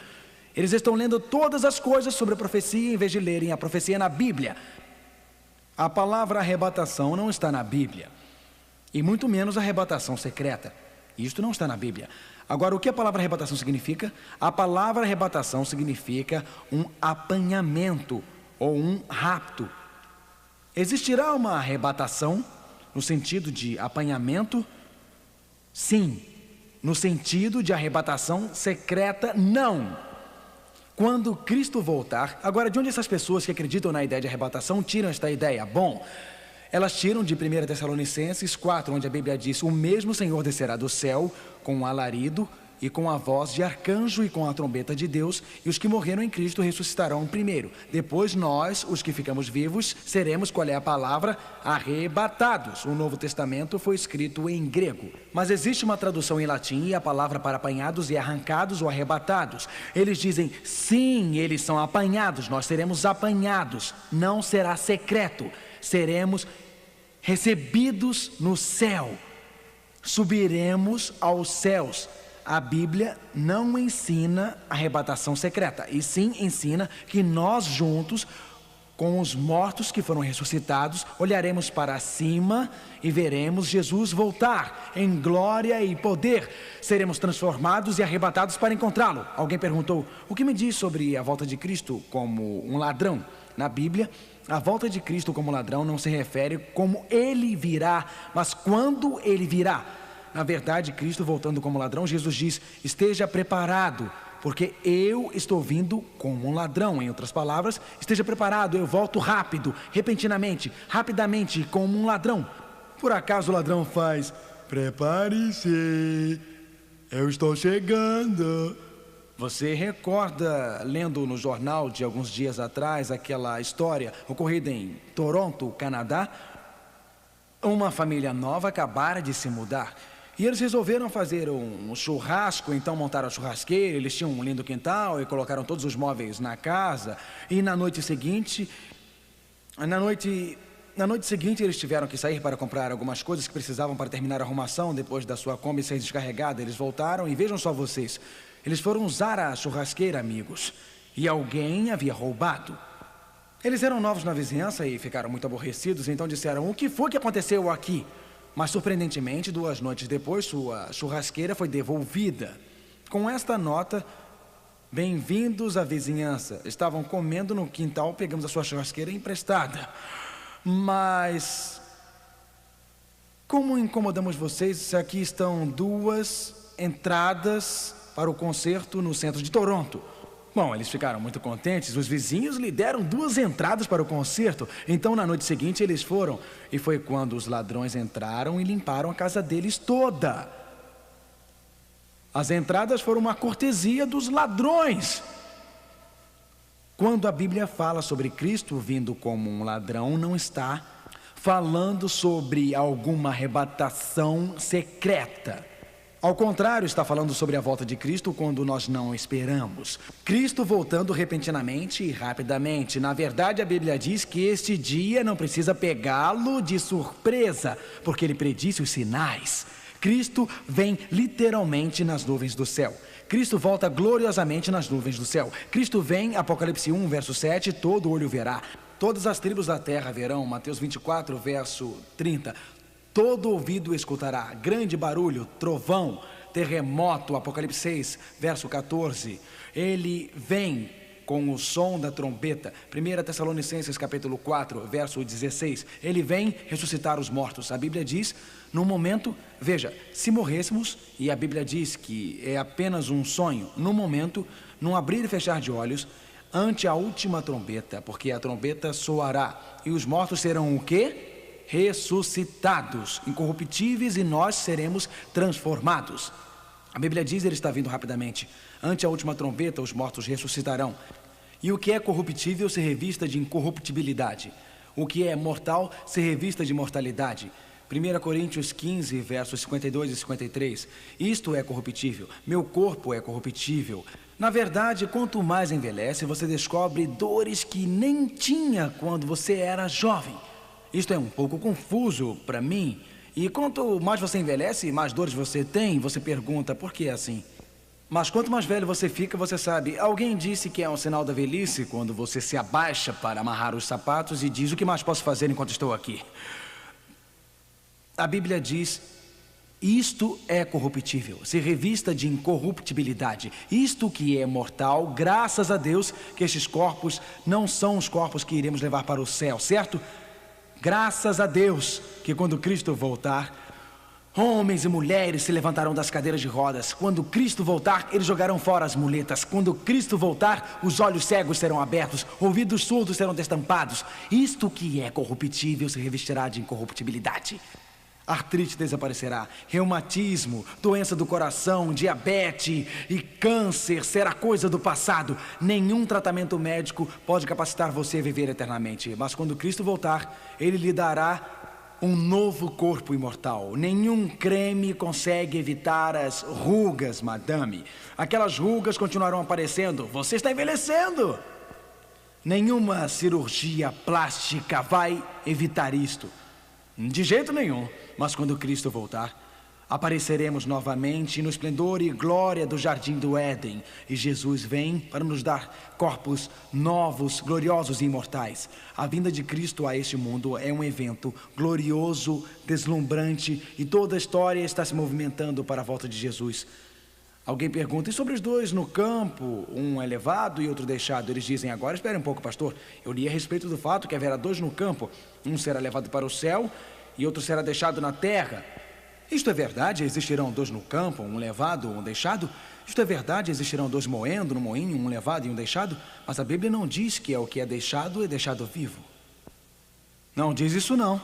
Eles estão lendo todas as coisas sobre a profecia em vez de lerem a profecia na Bíblia. A palavra arrebatação não está na Bíblia, e muito menos arrebatação secreta. Isto não está na Bíblia. Agora, o que a palavra arrebatação significa? A palavra arrebatação significa um apanhamento ou um rapto. Existirá uma arrebatação no sentido de apanhamento? Sim. No sentido de arrebatação secreta? Não. Quando Cristo voltar, agora de onde essas pessoas que acreditam na ideia de arrebatação tiram esta ideia? Bom, elas tiram de 1 Tessalonicenses 4, onde a Bíblia diz, o mesmo Senhor descerá do céu com um alarido e com a voz de arcanjo e com a trombeta de Deus, e os que morreram em Cristo ressuscitarão primeiro. Depois nós, os que ficamos vivos, seremos, qual é a palavra? Arrebatados. O Novo Testamento foi escrito em grego, mas existe uma tradução em latim, e a palavra para apanhados é arrancados ou arrebatados. Eles dizem, sim, eles são apanhados, nós seremos apanhados, não será secreto, seremos recebidos no céu, subiremos aos céus. A Bíblia não ensina arrebatação secreta, e sim ensina que nós juntos, com os mortos que foram ressuscitados, olharemos para cima e veremos Jesus voltar em glória e poder. Seremos transformados e arrebatados para encontrá-lo. Alguém perguntou, o que me diz sobre a volta de Cristo como um ladrão? Na Bíblia, a volta de Cristo como ladrão não se refere como ele virá, mas quando ele virá. Na verdade, Cristo voltando como ladrão, Jesus diz, esteja preparado, porque eu estou vindo como um ladrão. Em outras palavras, esteja preparado, eu volto rápido, repentinamente, rapidamente, como um ladrão. Por acaso o ladrão faz, prepare-se, eu estou chegando. Você recorda, lendo no jornal de alguns dias atrás, aquela história ocorrida em Toronto, Canadá? Uma família nova acabara de se mudar. E eles resolveram fazer um churrasco, então montaram a churrasqueira, eles tinham um lindo quintal e colocaram todos os móveis na casa. E na noite seguinte eles tiveram que sair para comprar algumas coisas que precisavam para terminar a arrumação depois da sua Kombi ser descarregada. Eles voltaram e vejam só vocês, eles foram usar a churrasqueira, amigos, e alguém havia roubado. Eles eram novos na vizinhança e ficaram muito aborrecidos, então disseram, o que foi que aconteceu aqui? Mas, surpreendentemente, 2 noites depois, sua churrasqueira foi devolvida. Com esta nota, bem-vindos à vizinhança. Estavam comendo no quintal, pegamos a sua churrasqueira emprestada. Mas, como incomodamos vocês, aqui estão 2 entradas para o concerto no centro de Toronto. Bom, eles ficaram muito contentes, os vizinhos lhe deram 2 entradas para o concerto. Então na noite seguinte eles foram, e foi quando os ladrões entraram e limparam a casa deles toda. As entradas foram uma cortesia dos ladrões. Quando a Bíblia fala sobre Cristo vindo como um ladrão, não está falando sobre alguma arrebatação secreta. Ao contrário, está falando sobre a volta de Cristo quando nós não esperamos. Cristo voltando repentinamente e rapidamente. Na verdade, a Bíblia diz que este dia não precisa pegá-lo de surpresa, porque ele predisse os sinais. Cristo vem literalmente nas nuvens do céu. Cristo volta gloriosamente nas nuvens do céu. Cristo vem, Apocalipse 1, verso 7, todo olho verá. Todas as tribos da terra verão, Mateus 24, verso 30. todo ouvido escutará, grande barulho, trovão, terremoto, Apocalipse 6, verso 14. Ele vem com o som da trombeta, 1 Tessalonicenses capítulo 4, verso 16, ele vem ressuscitar os mortos. A Bíblia diz, no momento, veja, se morrêssemos, e a Bíblia diz que é apenas um sonho, no momento, num abrir e fechar de olhos, ante a última trombeta, porque a trombeta soará, e os mortos serão o quê? Ressuscitados, incorruptíveis, e nós seremos transformados. A Bíblia diz, ele está vindo rapidamente. Ante a última trombeta, os mortos ressuscitarão. E o que é corruptível se revista de incorruptibilidade. O que é mortal se revista de mortalidade. 1 Coríntios 15, versos 52 e 53. Isto é corruptível, meu corpo é corruptível. Na verdade, quanto mais envelhece, você descobre dores que nem tinha quando você era jovem. Isto é um pouco confuso para mim. E quanto mais você envelhece, mais dores você tem, você pergunta, por que é assim? Mas quanto mais velho você fica, você sabe, alguém disse que é um sinal da velhice quando você se abaixa para amarrar os sapatos e diz, o que mais posso fazer enquanto estou aqui? A Bíblia diz, isto é corruptível, se revista de incorruptibilidade. Isto que é mortal, graças a Deus que estes corpos não são os corpos que iremos levar para o céu, certo? Graças a Deus que quando Cristo voltar, homens e mulheres se levantarão das cadeiras de rodas. Quando Cristo voltar, eles jogarão fora as muletas. Quando Cristo voltar, os olhos cegos serão abertos, ouvidos surdos serão destampados. Isto que é corruptível se revestirá de incorruptibilidade. Artrite desaparecerá, reumatismo, doença do coração, diabetes e câncer será coisa do passado. Nenhum tratamento médico pode capacitar você a viver eternamente. Mas quando Cristo voltar, Ele lhe dará um novo corpo imortal. Nenhum creme consegue evitar as rugas, madame. Aquelas rugas continuarão aparecendo. Você está envelhecendo. Nenhuma cirurgia plástica vai evitar isto. De jeito nenhum. Mas quando Cristo voltar, apareceremos novamente no esplendor e glória do jardim do Éden. E Jesus vem para nos dar corpos novos, gloriosos e imortais. A vinda de Cristo a este mundo é um evento glorioso, deslumbrante, e toda a história está se movimentando para a volta de Jesus. Alguém pergunta, e sobre os dois no campo? Um é levado e outro deixado. Eles dizem, agora espere um pouco, pastor. Eu li a respeito do fato que haverá dois no campo. Um será levado para o céu e outro será deixado na terra. Isto é verdade? Existirão dois no campo, um levado, um deixado? Isto é verdade? Existirão dois moendo no moinho, um levado e um deixado? Mas a Bíblia não diz que o que é deixado vivo. Não diz isso não.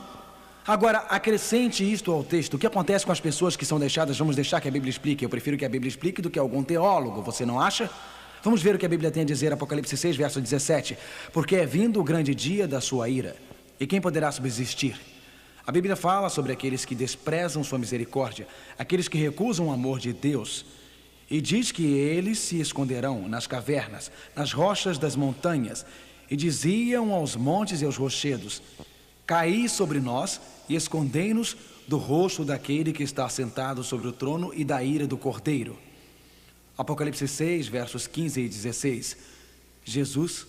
Agora, acrescente isto ao texto. O que acontece com as pessoas que são deixadas? Vamos deixar que a Bíblia explique. Eu prefiro que a Bíblia explique do que algum teólogo, você não acha? Vamos ver o que a Bíblia tem a dizer, Apocalipse 6, verso 17. Porque é vindo o grande dia da sua ira, e quem poderá subsistir? A Bíblia fala sobre aqueles que desprezam sua misericórdia, aqueles que recusam o amor de Deus, e diz que eles se esconderão nas cavernas, nas rochas das montanhas, e diziam aos montes e aos rochedos, caí sobre nós e escondei-nos do rosto daquele que está sentado sobre o trono e da ira do Cordeiro. Apocalipse 6, versos 15 e 16. Jesus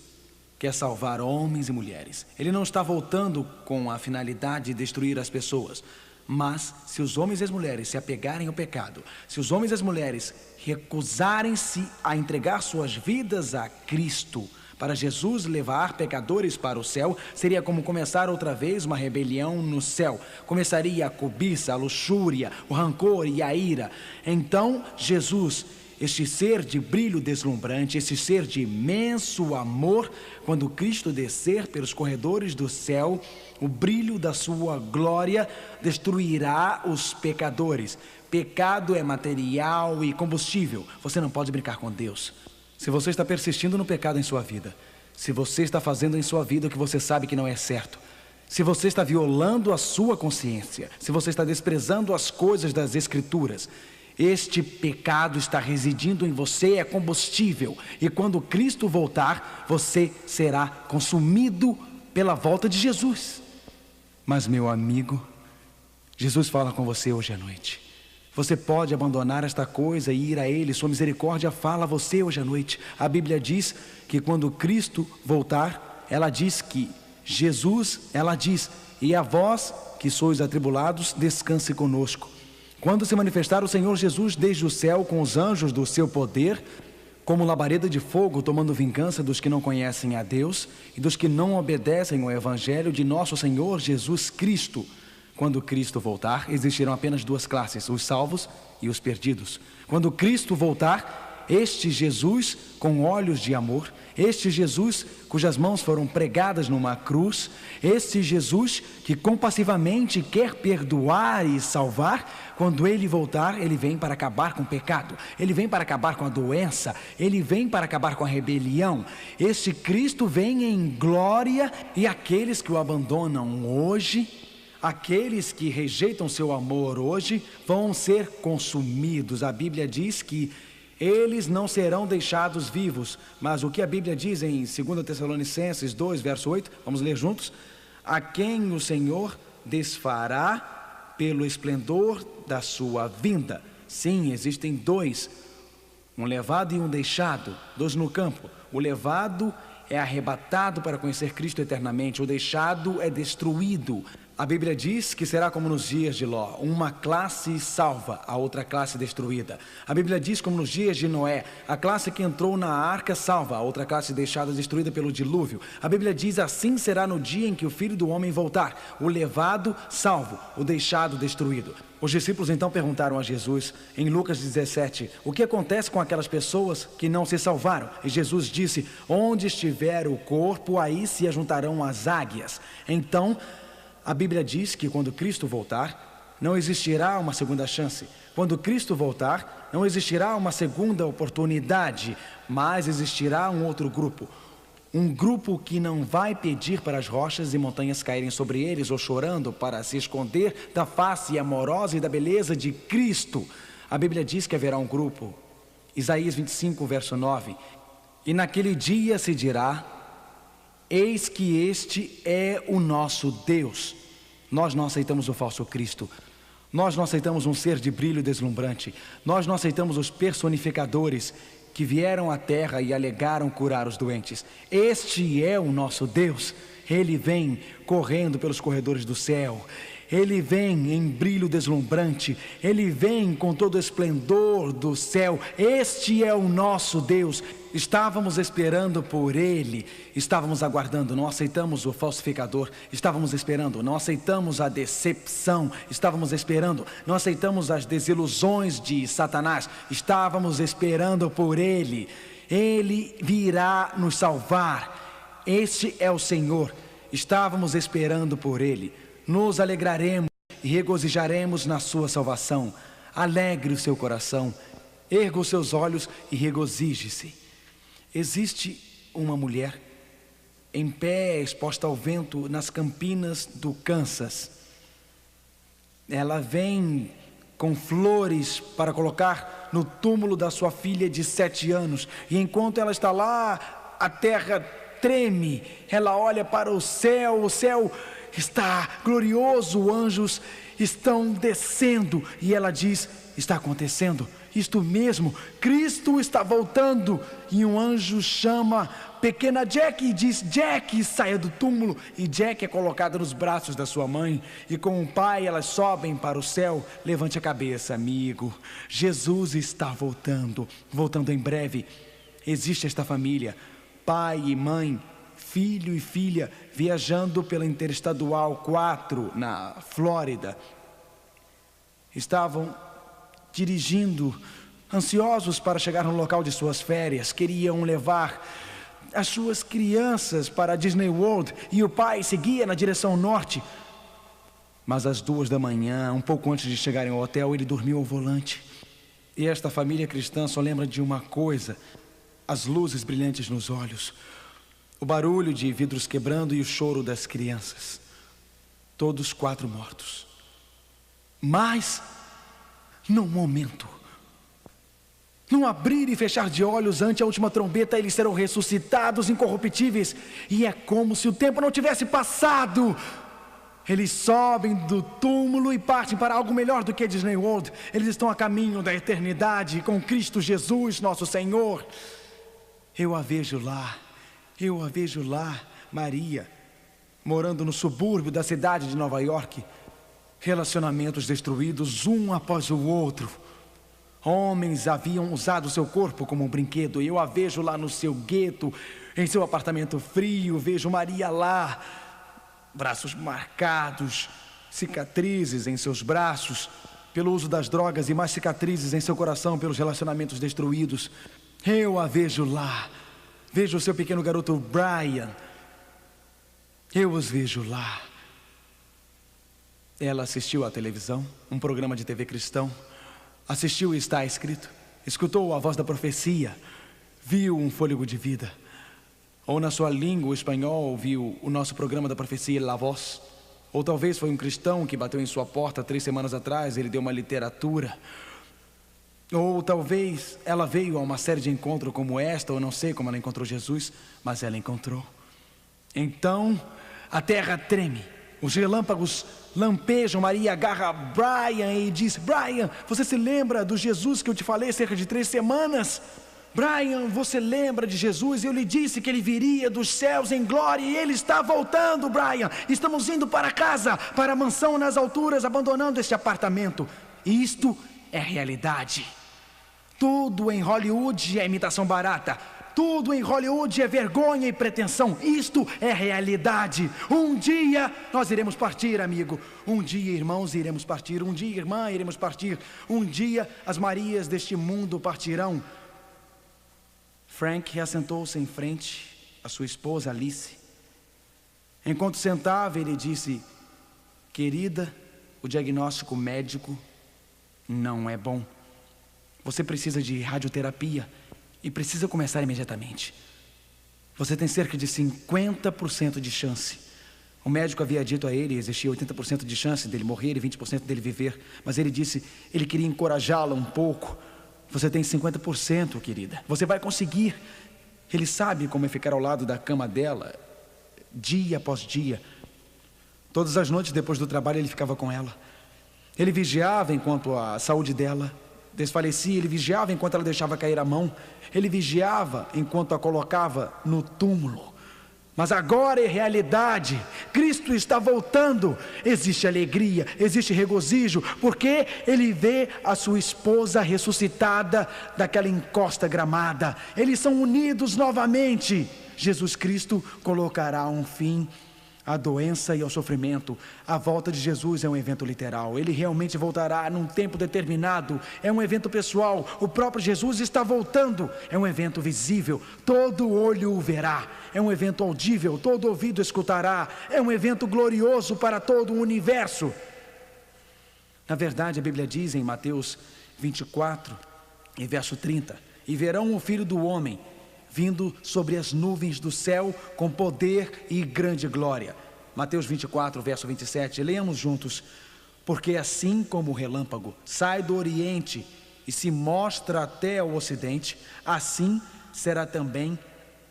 quer salvar homens e mulheres. Ele não está voltando com a finalidade de destruir as pessoas. Mas se os homens e as mulheres se apegarem ao pecado, se os homens e as mulheres recusarem-se a entregar suas vidas a Cristo, para Jesus levar pecadores para o céu, seria como começar outra vez uma rebelião no céu. Começaria a cobiça, a luxúria, o rancor e a ira. Então Jesus, este ser de brilho deslumbrante, este ser de imenso amor, quando Cristo descer pelos corredores do céu, o brilho da sua glória destruirá os pecadores. Pecado é material e combustível. Você não pode brincar com Deus. Se você está persistindo no pecado em sua vida, se você está fazendo em sua vida o que você sabe que não é certo, se você está violando a sua consciência, se você está desprezando as coisas das Escrituras, este pecado está residindo em você, é combustível. E quando Cristo voltar, você será consumido pela volta de Jesus. Mas, meu amigo, Jesus fala com você hoje à noite. Você pode abandonar esta coisa e ir a Ele. Sua misericórdia fala a você hoje à noite. A Bíblia diz que quando Cristo voltar, ela diz que Jesus, ela diz, e a vós que sois atribulados, descanse conosco. Quando se manifestar o Senhor Jesus desde o céu com os anjos do seu poder, como labareda de fogo, tomando vingança dos que não conhecem a Deus e dos que não obedecem ao Evangelho de nosso Senhor Jesus Cristo. Quando Cristo voltar, existirão apenas duas classes, os salvos e os perdidos. Quando Cristo voltar, este Jesus com olhos de amor, este Jesus cujas mãos foram pregadas numa cruz, este Jesus que compassivamente quer perdoar e salvar, quando Ele voltar, Ele vem para acabar com o pecado, Ele vem para acabar com a doença, Ele vem para acabar com a rebelião. Este Cristo vem em glória e aqueles que o abandonam hoje, aqueles que rejeitam seu amor hoje, vão ser consumidos. A Bíblia diz que eles não serão deixados vivos, mas o que a Bíblia diz em 2 Tessalonicenses 2, verso 8, vamos ler juntos? A quem o Senhor desfará pelo esplendor da sua vinda. Sim, existem dois, um levado e um deixado, dois no campo. O levado é arrebatado para conhecer Cristo eternamente, o deixado é destruído. A Bíblia diz que será como nos dias de Ló, uma classe salva, a outra classe destruída. A Bíblia diz como nos dias de Noé, a classe que entrou na arca salva, a outra classe deixada destruída pelo dilúvio. A Bíblia diz assim será no dia em que o Filho do Homem voltar, o levado salvo, o deixado destruído. Os discípulos então perguntaram a Jesus, em Lucas 17, o que acontece com aquelas pessoas que não se salvaram? E Jesus disse, onde estiver o corpo, aí se ajuntarão as águias. Então, a Bíblia diz que quando Cristo voltar, não existirá uma segunda chance. Quando Cristo voltar, não existirá uma segunda oportunidade, mas existirá um outro grupo. Um grupo que não vai pedir para as rochas e montanhas caírem sobre eles ou chorando para se esconder da face amorosa e da beleza de Cristo. A Bíblia diz que haverá um grupo, Isaías 25, verso 9, e naquele dia se dirá, eis que este é o nosso Deus. Nós não aceitamos o falso Cristo. Nós não aceitamos um ser de brilho deslumbrante. Nós não aceitamos os personificadores que vieram à terra e alegaram curar os doentes. Este é o nosso Deus. Ele vem correndo pelos corredores do céu. Ele vem em brilho deslumbrante, Ele vem com todo o esplendor do céu. Este é o nosso Deus. Estávamos esperando por Ele, estávamos aguardando, não aceitamos o falsificador, estávamos esperando, não aceitamos a decepção, estávamos esperando, não aceitamos as desilusões de Satanás, estávamos esperando por Ele. Ele virá nos salvar. Este é o Senhor, estávamos esperando por Ele. Nos alegraremos e regozijaremos na sua salvação. Alegre o seu coração, erga os seus olhos e regozije-se. Existe uma mulher em pé, exposta ao vento nas campinas do Kansas. Ela vem com flores para colocar no túmulo da sua filha de 7 anos. E enquanto ela está lá, a terra treme. Ela olha para o céu está glorioso, anjos estão descendo, e ela diz, está acontecendo, isto mesmo, Cristo está voltando, e um anjo chama pequena Jack e diz, Jack, saia do túmulo, e Jack é colocada nos braços da sua mãe, e com o pai elas sobem para o céu. Levante a cabeça, amigo, Jesus está voltando em breve. Existe esta família, pai e mãe, filho e filha, viajando pela Interestadual 4, na Flórida. Estavam dirigindo, ansiosos para chegar no local de suas férias. Queriam levar as suas crianças para a Disney World, e o pai seguia na direção norte. Mas às 2 da manhã, um pouco antes de chegarem ao hotel, ele dormiu ao volante. E esta família cristã só lembra de uma coisa, as luzes brilhantes nos olhos, o barulho de vidros quebrando e o choro das crianças. Todos 4 mortos. Mas, num momento, num abrir e fechar de olhos ante a última trombeta, eles serão ressuscitados incorruptíveis. E é como se o tempo não tivesse passado. Eles sobem do túmulo e partem para algo melhor do que Disney World. Eles estão a caminho da eternidade com Cristo Jesus, nosso Senhor. Eu a vejo lá, Maria, morando no subúrbio da cidade de Nova York, Relacionamentos destruídos um após o outro. Homens haviam usado seu corpo como um brinquedo. Eu a vejo lá no seu gueto, em seu apartamento frio. Vejo Maria lá, braços marcados, cicatrizes em seus braços pelo uso das drogas e mais cicatrizes em seu coração pelos relacionamentos destruídos. Eu a vejo lá. Vejo o seu pequeno garoto Brian. Eu os vejo lá. Ela assistiu à televisão, um programa de TV cristão. Assistiu e está escrito. Escutou a voz da profecia. Viu um fôlego de vida. Ou na sua língua, o espanhol, viu o nosso programa da profecia La Voz. Ou talvez foi um cristão que bateu em sua porta 3 semanas atrás. Ele deu uma literatura. Ou talvez ela veio a uma série de encontros como esta. Ou não sei como ela encontrou Jesus, mas ela encontrou. Então a terra treme. Os relâmpagos lampejam. Maria agarra Brian e diz: Brian, você se lembra do Jesus que eu te falei cerca de 3 semanas? Brian, você lembra de Jesus? Eu lhe disse que ele viria dos céus em glória e ele está voltando, Brian. Estamos indo para casa, para a mansão nas alturas, abandonando este apartamento. Isto é realidade. Tudo em Hollywood é imitação barata. Tudo em Hollywood é vergonha e pretensão. Isto é realidade. Um dia nós iremos partir, amigo. Um dia, irmãos, iremos partir. Um dia, irmã, iremos partir. Um dia as Marias deste mundo partirão. Frank assentou-se em frente à sua esposa Alice. Enquanto sentava, ele disse: querida, o diagnóstico médico não é bom. Você precisa de radioterapia e precisa começar imediatamente. Você tem cerca de 50% de chance. O médico havia dito a ele que existia 80% de chance dele morrer e 20% dele viver. Mas ele disse, ele queria encorajá-la um pouco. Você tem 50%, querida. Você vai conseguir. Ele sabe como é ficar ao lado da cama dela, dia após dia. Todas as noites depois do trabalho ele ficava com ela. Ele vigiava enquanto a saúde dela desfalecia. Ele vigiava enquanto ela deixava cair a mão. Ele vigiava enquanto a colocava no túmulo. Mas agora é realidade. Cristo está voltando. Existe alegria, existe regozijo, porque ele vê a sua esposa ressuscitada daquela encosta gramada. Eles são unidos novamente. Jesus Cristo colocará um fim à doença e ao sofrimento. A volta de Jesus é um evento literal. Ele realmente voltará num tempo determinado. É um evento pessoal. O próprio Jesus está voltando. É um evento visível. Todo olho o verá. É um evento audível. Todo ouvido escutará. É um evento glorioso para todo o universo. Na verdade, a Bíblia diz em Mateus 24 e verso 30: e verão o Filho do Homem vindo sobre as nuvens do céu com poder e grande glória. Mateus 24, verso 27, leamos juntos. Porque assim como o relâmpago sai do oriente e se mostra até o ocidente, assim será também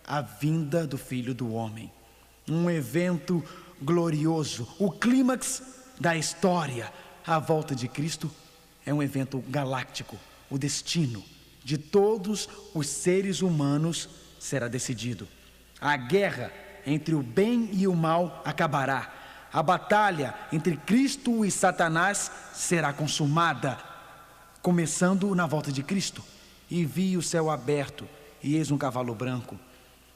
a vinda do Filho do Homem. Um evento glorioso, o clímax da história. A volta de Cristo é um evento galáctico. O destino de todos os seres humanos será decidido. A guerra entre o bem e o mal acabará. A batalha entre Cristo e Satanás será consumada, começando na volta de Cristo. E vi o céu aberto, e eis um cavalo branco,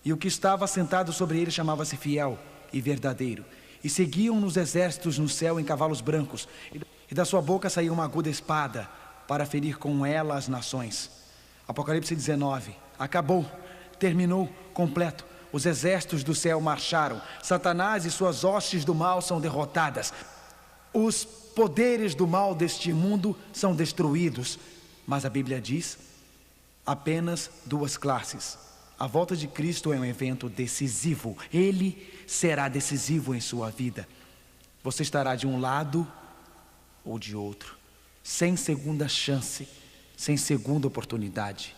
e o que estava sentado sobre ele chamava-se Fiel e Verdadeiro, e seguiam nos exércitos no céu em cavalos brancos, e da sua boca saía uma aguda espada, para ferir com ela as nações. Apocalipse 19, acabou, terminou, completo. Os exércitos do céu marcharam. Satanás e suas hostes do mal são derrotadas. Os poderes do mal deste mundo são destruídos. Mas a Bíblia diz apenas 2 classes. A volta de Cristo é um evento decisivo. Ele será decisivo em sua vida. Você estará de um lado ou de outro, sem segunda chance, sem segunda oportunidade.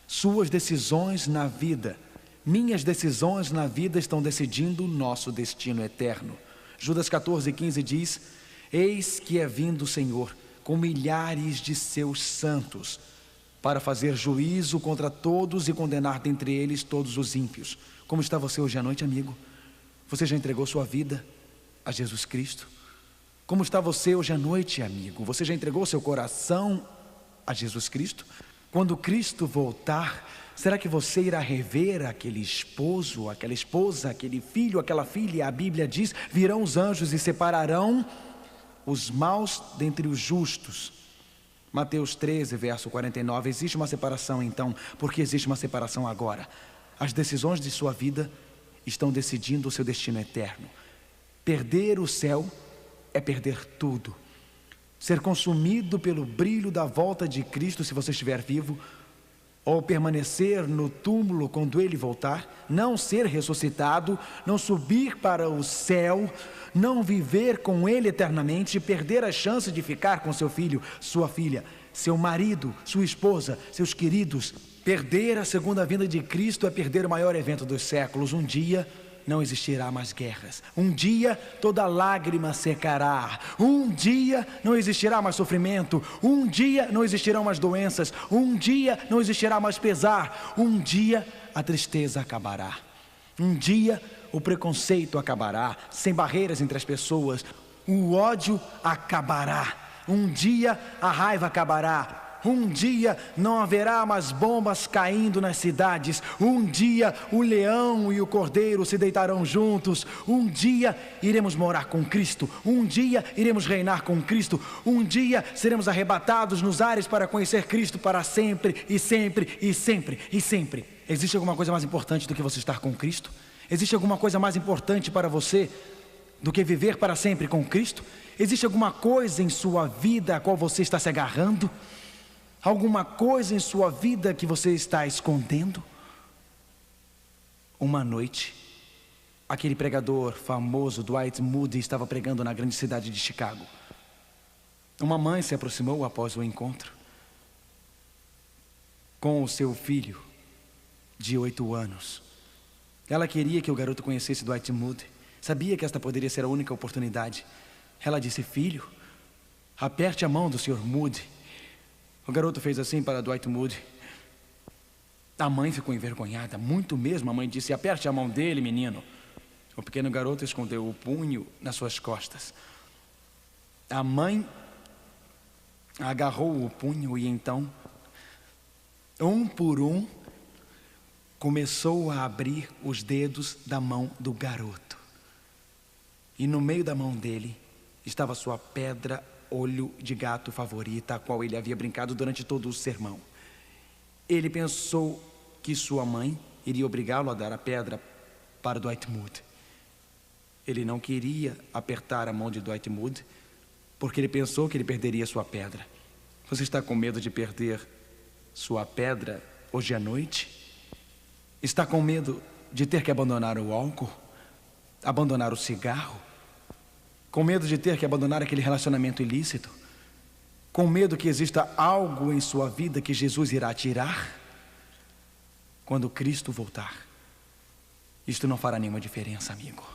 Suas decisões na vida, minhas decisões na vida estão decidindo o nosso destino eterno. Judas 14:15 diz: eis que é vindo o Senhor com milhares de seus santos, para fazer juízo contra todos e condenar dentre eles todos os ímpios. Como está você hoje à noite, amigo? Você já entregou sua vida a Jesus Cristo? Como está você hoje à noite, amigo? Você já entregou seu coração a Jesus Cristo? Quando Cristo voltar, será que você irá rever aquele esposo, aquela esposa, aquele filho, aquela filha? A Bíblia diz: virão os anjos e separarão os maus dentre os justos. Mateus 13, verso 49. Existe uma separação então, porque existe uma separação agora. As decisões de sua vida estão decidindo o seu destino eterno. Perder o céu é perder tudo. Ser consumido pelo brilho da volta de Cristo, se você estiver vivo, ou permanecer no túmulo quando Ele voltar, não ser ressuscitado, não subir para o céu, não viver com Ele eternamente, perder a chance de ficar com seu filho, sua filha, seu marido, sua esposa, seus queridos. Perder a segunda vinda de Cristo é perder o maior evento dos séculos. Um dia não existirá mais guerras. Um dia toda lágrima secará. Um dia não existirá mais sofrimento. Um dia não existirão mais doenças. Um dia não existirá mais pesar. Um dia a tristeza acabará. Um dia o preconceito acabará, sem barreiras entre as pessoas. O ódio acabará. Um dia a raiva acabará. Um dia não haverá mais bombas caindo nas cidades. Um dia o leão e o cordeiro se deitarão juntos. Um dia iremos morar com Cristo. Um dia iremos reinar com Cristo. Um dia seremos arrebatados nos ares para conhecer Cristo para sempre e sempre e sempre e sempre. Existe alguma coisa mais importante do que você estar com Cristo? Existe alguma coisa mais importante para você do que viver para sempre com Cristo? Existe alguma coisa em sua vida a qual você está se agarrando? Alguma coisa em sua vida que você está escondendo? Uma noite, aquele pregador famoso, Dwight Moody, estava pregando na grande cidade de Chicago. Uma mãe se aproximou após o encontro com o seu filho de 8 anos. Ela queria que o garoto conhecesse Dwight Moody. Sabia que esta poderia ser a única oportunidade. Ela disse: filho, aperte a mão do Sr. Moody. O garoto fez assim para Dwight Moody. A mãe ficou envergonhada, muito mesmo. A mãe disse: aperte a mão dele, menino. O pequeno garoto escondeu o punho nas suas costas. A mãe agarrou o punho e então, um por um, começou a abrir os dedos da mão do garoto. E no meio da mão dele estava sua pedra olho de gato favorita, a qual ele havia brincado durante todo o sermão. Ele pensou que sua mãe iria obrigá-lo a dar a pedra para Dwight Moody. Ele não queria apertar a mão de Dwight Moody, porque ele pensou que ele perderia sua pedra. Você está com medo de perder sua pedra hoje à noite? Está com medo de ter que abandonar o álcool? Abandonar o cigarro? Com medo de ter que abandonar aquele relacionamento ilícito? Com medo que exista algo em sua vida que Jesus irá tirar? Quando Cristo voltar, isto não fará nenhuma diferença, amigo.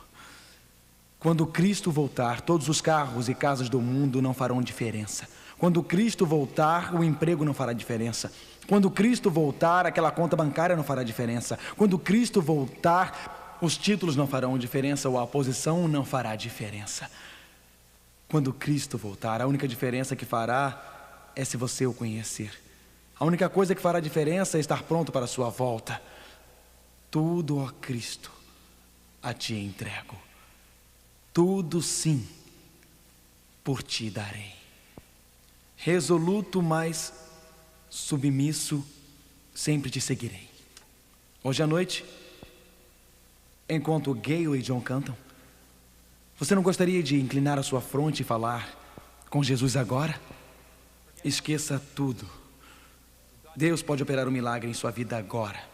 Quando Cristo voltar, todos os carros e casas do mundo não farão diferença. Quando Cristo voltar, o emprego não fará diferença. Quando Cristo voltar, aquela conta bancária não fará diferença. Quando Cristo voltar, os títulos não farão diferença ou a posição não fará diferença. Quando Cristo voltar, a única diferença que fará é se você o conhecer. A única coisa que fará diferença é estar pronto para a sua volta. Tudo, ó Cristo, a ti entrego. Tudo sim, por ti darei. Resoluto, mas submisso, sempre te seguirei. Hoje à noite, enquanto Gayle e John cantam, você não gostaria de inclinar a sua fronte e falar com Jesus agora? Esqueça tudo. Deus pode operar um milagre em sua vida agora.